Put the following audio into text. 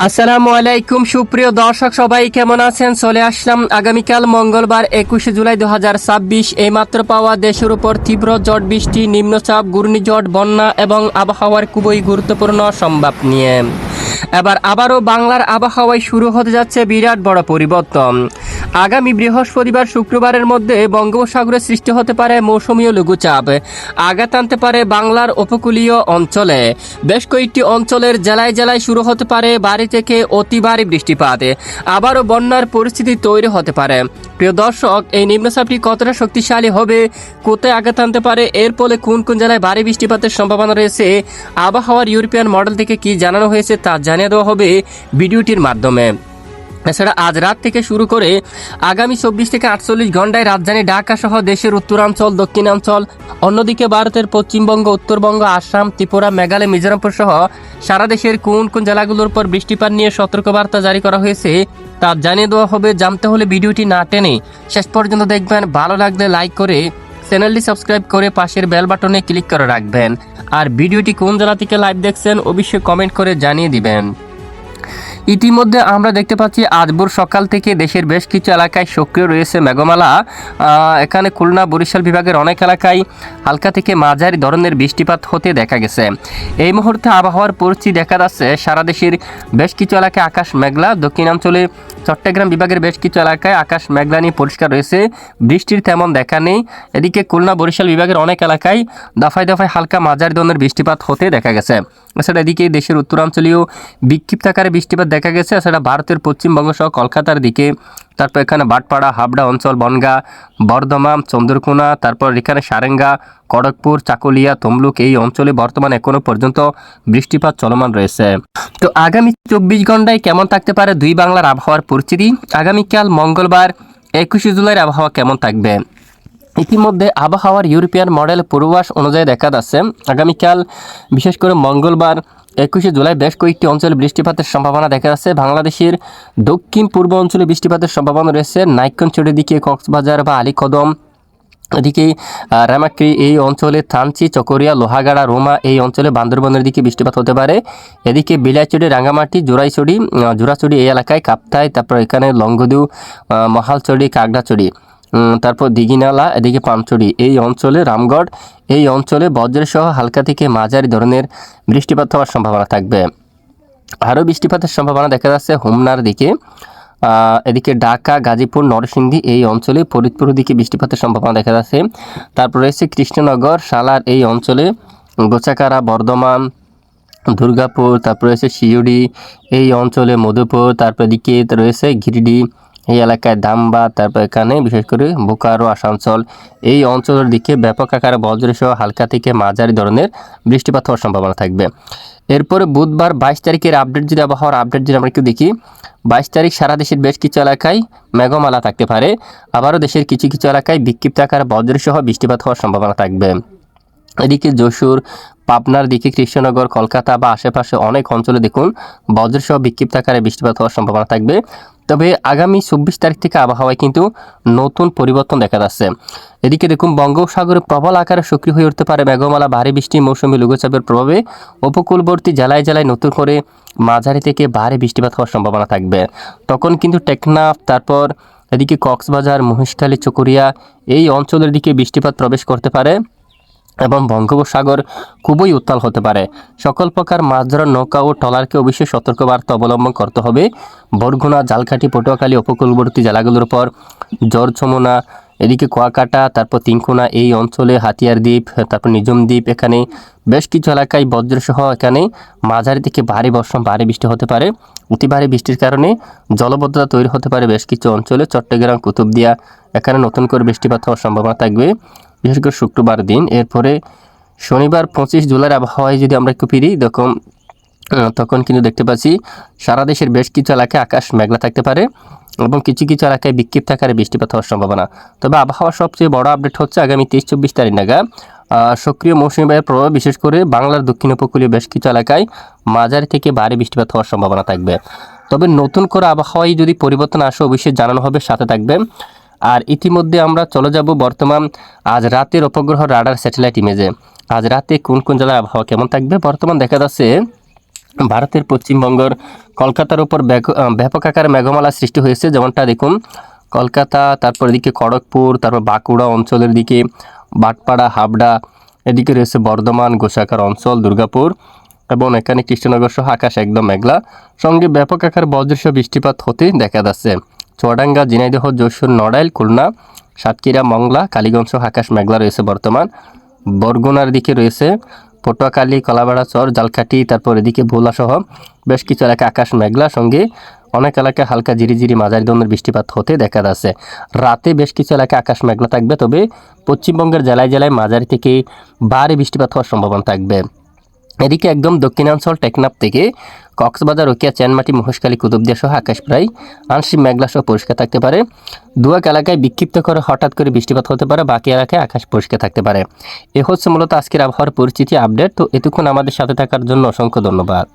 আসসালামু আলাইকুম সুপ্রিয় দর্শক, সবাই কেমন আছেন? চলে আসলাম আগামীকাল মঙ্গলবার 21শে জুলাই 2026 এইমাত্র পাওয়া দেশের উপর তীব্র ঝড় বৃষ্টি, নিম্নচাপ, ঘূর্ণিঝড়, বন্যা এবং আবহাওয়ার খুবই গুরুত্বপূর্ণ সংবাদ নিয়ে এবার আবারও বাংলার আবহাওয়ায় শুরু হতে যাচ্ছে বিরাট বড় পরিবর্তন। আগামী বৃহস্পতিবার শুক্রবারের মধ্যে বঙ্গোপসাগরে সৃষ্টি হতে পারে মৌসুমী লঘুচাপ, আঘাত আনতে পারে বাংলার উপকূলীয় অঞ্চলে। বেশ কয়েকটি অঞ্চলের জেলায় জেলায় শুরু হতে পারে ভারী থেকে অতি ভারী বৃষ্টিপাত, আবারও বন্যার পরিস্থিতি তৈরি হতে পারে। প্রিয় দর্শক, এই নিম্নচাপটি কতটা শক্তিশালী হবে, কোথায় আঘাত আনতে পারে, এর ফলে কোন কোন জেলায় ভারী বৃষ্টিপাতের সম্ভাবনা রয়েছে, আবহাওয়ার ইউরোপিয়ান মডেল থেকে কি জানানো হয়েছে তা জানিয়ে দেওয়া হবে ভিডিওটির মাধ্যমে। এছাড়া আজ রাত থেকে শুরু করে আগামী 24 থেকে 48 ঘন্টায় রাজধানী ঢাকা সহ দেশের উত্তরাঞ্চল, দক্ষিণাঞ্চল, অন্যদিকে ভারতের পশ্চিমবঙ্গ, উত্তরবঙ্গ, আসাম, ত্রিপুরা, মেঘালয়, মিজোরামপুর সহ সারা দেশের কোন কোন জেলাগুলোর উপর বৃষ্টিপাত নিয়ে সতর্কবার্তা জারি করা হয়েছে তা জানিয়ে দেওয়া হবে। জানতে হলে ভিডিওটি না টেনে শেষ পর্যন্ত দেখবেন। ভালো লাগলে লাইক করে চ্যানেলটি সাবস্ক্রাইব করে পাশের বেল বাটনে ক্লিক করে রাখবেন। আর ভিডিওটি কোন জেলা থেকে লাইভ দেখছেন অবশ্যই কমেন্ট করে জানিয়ে দিবেন। ইতিমধ্যে আমরা দেখতে পাচ্ছি আজ ভোর সকাল থেকে দেশের বেশ কিছু এলাকায় সক্রিয় রয়েছে মেঘমালা। এখানে খুলনা, বরিশাল বিভাগের অনেক এলাকায় হালকা থেকে মাঝারি ধরনের বৃষ্টিপাত হতে দেখা গেছে। এই মুহূর্তে আবহাওয়ার পরিস্থিতি দেখা যাচ্ছে সারা দেশের বেশ কিছু এলাকায় আকাশ মেঘলা। দক্ষিণাঞ্চলে চট্টগ্রাম বিভাগের বেশ কিছু এলাকায় আকাশ মেঘলা নিয়ে পরিষ্কার রয়েছে, বৃষ্টির তেমন দেখা নেই। এদিকে খুলনা, বরিশাল বিভাগের অনেক এলাকায় দফায় দফায় হালকা মাঝারি ধরনের বৃষ্টিপাত হতে দেখা গেছে। এছাড়া এদিকে দেশের উত্তরাঞ্চলীয় বিক্ষিপ্ত আকারে বৃষ্টিপাত দেখা গেছে। এছাড়া ভারতের পশ্চিমবঙ্গ সহ কলকাতার দিকে, তারপর এখানে বাটপাড়া, হাবড়া অঞ্চল, বনগাঁ, বর্ধমান, চন্দ্রকোনা, তারপর এখানে সারেঙ্গা, খড়গপুর, চাকুলিয়া, তমলুক এই অঞ্চলে বর্তমানে এখনো পর্যন্ত বৃষ্টিপাত চলমান রয়েছে। তো আগামী 24 ঘন্টায় কেমন থাকতে পারে দুই বাংলার আবহাওয়ার পরিস্থিতি? আগামীকাল মঙ্গলবার 21শে জুলাইয়ের আবহাওয়া কেমন থাকবে? ইতিমধ্যে আবহাওয়ার ইউরোপিয়ান মডেল পূর্বাভাস অনুযায়ী দেখা যাচ্ছে আগামীকাল বিশেষ করে মঙ্গলবার 21শে জুলাই বেশ কয়েকটি অঞ্চলে বৃষ্টিপাতের সম্ভাবনা দেখা যাচ্ছে। বাংলাদেশের দক্ষিণ পূর্ব অঞ্চলে বৃষ্টিপাতের সম্ভাবনা রয়েছে। নাইক্ষ্যংছড়ির দিকে, কক্সবাজার বা আলীকদম, এদিকে রামাক্রি এই অঞ্চলে, থানচি, চকরিয়া, লোহাগাড়া, রোমা এই অঞ্চলে, বান্দরবনের দিকে বৃষ্টিপাত হতে পারে। এদিকে বিলাইচড়ি, রাঙ্গামাটি, জোড়াছড়ি এই এলাকায়, কাপ্তাই, তারপর এখানে লংগদু, মহালছড়ি, কাগড়াছড়ি, তারপর দিঘিনালা, এদিকে পানছড়ি এই অঞ্চলে, রামগড় এই অঞ্চলে বজ্রসহ হালকা থেকে মাঝারি ধরনের বৃষ্টিপাত হওয়ার সম্ভাবনা থাকবে। আরও বৃষ্টিপাতের সম্ভাবনা দেখা যাচ্ছে হোমনার দিকে, এদিকে ঢাকা, গাজীপুর, নরসিংদী এই অঞ্চলে, ফরিদপুর দিকে বৃষ্টিপাতের সম্ভাবনা দেখা যাচ্ছে। তারপর রয়েছে কৃষ্ণনগর, সালার এই অঞ্চলে, গোচাকারা, বর্ধমান, দুর্গাপুর, তারপর রয়েছে শিউড়ি এই অঞ্চলে, মধুপুর, তারপর এদিকে রয়েছে গিরিডি এই এলাকায়, দাম্বা, তারপর এখানে বিশেষ করে বোকারো, আসানসোল এই অঞ্চলের দিকে ব্যাপক আকারে বজ্রসহ হালকা থেকে মাঝারি ধরনের বৃষ্টিপাত হওয়ার সম্ভাবনা থাকবে। এরপরে বুধবার 22 তারিখের আপডেট, যদি আবহাওয়ার আপডেট যদি আমরা একটু দেখি, 22 তারিখ সারা দেশের বেশ কিছু এলাকায় মেঘমালা থাকতে পারে। আবারও দেশের কিছু কিছু এলাকায় বিক্ষিপ্ত আকারে বজ্রসহ বৃষ্টিপাত হওয়ার সম্ভাবনা থাকবে। এদিকে যশোর, পাবনার দিকে, কৃষ্ণনগর, কলকাতা বা আশেপাশে অনেক অঞ্চলে দেখুন বজ্রসহ বিক্ষিপ্ত আকারে বৃষ্টিপাত হওয়ার সম্ভাবনা থাকবে। তবে আগামী 24 তারিখ থেকে আবহাওয়ায় কিন্তু নতুন পরিবর্তন দেখা যাচ্ছে। এদিকে দেখুন বঙ্গোপসাগরে প্রবল আকারে সক্রিয় হয়ে উঠতে পারে মেঘমালা, ভারী বৃষ্টি, মৌসুমী লঘুচাপের প্রভাবে উপকূলবর্তী জেলায় জেলায় নতুন করে মাঝারি থেকে ভারী বৃষ্টিপাত হওয়ার সম্ভাবনা থাকবে। তখন কিন্তু টেকনাফ, তারপর এদিকে কক্সবাজার, মহেশখালী, চকরিয়া এই অঞ্চলের দিকে বৃষ্টিপাত প্রবেশ করতে পারে এবং বঙ্গোপসাগর খুবই উত্তাল হতে পারে। সকল প্রকার মাছ ধরার নৌকা ও ট্রলারকে অবশ্যই সতর্কবার্তা অবলম্বন করতে হবে। বরগুনা, ঝালকাঠি, পটুয়াখালী উপকূলবর্তী জেলাগুলোর উপর ঝড়, যমুনা, এদিকে কুয়াকাটা, তারপর তিনকোনা এই অঞ্চলে, হাতিয়ার দ্বীপ, তারপর নিজম দ্বীপ, এখানে বেশ কিছু এলাকায় বজ্রসহ এখানে মাঝারি থেকে ভারী বর্ষণ, ভারী বৃষ্টি হতে পারে। অতি ভারী বৃষ্টির কারণে জলবদ্ধতা তৈরি হতে পারে বেশ কিছু অঞ্চলে। চট্টগ্রাম, কুতুবদিয়া এখানে নতুন করে বৃষ্টিপাত হওয়ার সম্ভাবনা থাকবে বিশেষ করে শুক্রবার দিন। এরপরে শনিবার 25 জুলাইয়ের আবহাওয়ায় যদি আমরা একটু ফিরি তখন কিন্তু দেখতে পাচ্ছি সারা দেশের বেশ কিছু এলাকায় আকাশ মেঘলা থাকতে পারে এবং কিছু কিছু এলাকায় বিক্ষিপ্ত আকারে বৃষ্টিপাত হওয়ার সম্ভাবনা। তবে আবহাওয়ার সবচেয়ে বড় আপডেট হচ্ছে আগামী 23-24 তারিখ নাগাদ সক্রিয় মৌসুমী বায়ুর প্রভাব বিশেষ করে বাংলার দক্ষিণ উপকূলীয় বেশ কিছু এলাকায় মাঝারি থেকে ভারী বৃষ্টিপাত হওয়ার সম্ভাবনা থাকবে। তবে নতুন করে আবহাওয়ায় যদি পরিবর্তন আসে অবশ্যই জানানো হবে, সাথে থাকবে। আর ইতিমধ্যে আমরা চলে যাব বর্তমান আজ রাতের উপগ্রহ রাডার স্যাটেলাইট ইমেজে। আজ রাতে কোন কোন জেলার আবহাওয়া কেমন থাকবে? বর্তমান দেখা যাচ্ছে ভারতের পশ্চিমবঙ্গের কলকাতার উপর ব্যাপক আকারে মেঘমালা সৃষ্টি হয়েছে, যেমনটা দেখুন কলকাতা, তারপর এদিকে খড়গপুর, তারপর বাঁকুড়া অঞ্চলের দিকে বাটপাড়া, হাবড়া, এদিকে রয়েছে বর্ধমান, গোসাকার অঞ্চল, দুর্গাপুর এবং এখানে কৃষ্ণনগর সহ আকাশ একদম মেঘলা, সঙ্গে ব্যাপক আকার বজ্রসহ বৃষ্টিপাত হতে দেখা যাচ্ছে। চুয়াডাঙ্গা, ঝিনাইদহ, যশোর, নড়াইল, খুলনা, সাতক্ষীরা, মংলা, কালীগঞ্জ সহ আকাশ মেঘলা রয়েছে বর্তমান। বরগুনার দিকে রয়েছে পটুয়াখালী, কলাপাড়া চর, জালকাঠি, তারপর এদিকে ভোলা সহ বেশ কিছু এলাকা আকাশ মেঘলা, সঙ্গে অনেক এলাকায় হালকা ঝিরিঝিরি মাঝারি ধরনের বৃষ্টিপাত হতে দেখা যাচ্ছে। রাতে বেশ কিছু এলাকায় আকাশ মেঘলা থাকবে, তবে পশ্চিমবঙ্গের জেলায় জেলায় মাঝারি থেকে ভারী বৃষ্টিপাত হওয়ার সম্ভাবনা থাকবে। এদিকে একদম দক্ষিণাঞ্চল টেকনাফ থেকে কক্সবাজার, রকিয়া, চ্যানমাটি, মহেশখালী, কুতুবদিয়া সহ আকাশ প্রায় আংশিক মেঘলা সহ পরিষ্কার থাকতে পারে। দুয়াক এলাকায় বিক্ষিপ্ত করে হঠাৎ করে বৃষ্টিপাত হতে পারে, বাকি এলাকায় আকাশ পরিষ্কার থাকতে পারে। এ হচ্ছে মূলত আজকের আবহাওয়ার পরিস্থিতি আপডেট। তো এতক্ষণ আমাদের সাথে থাকার জন্য অসংখ্য ধন্যবাদ।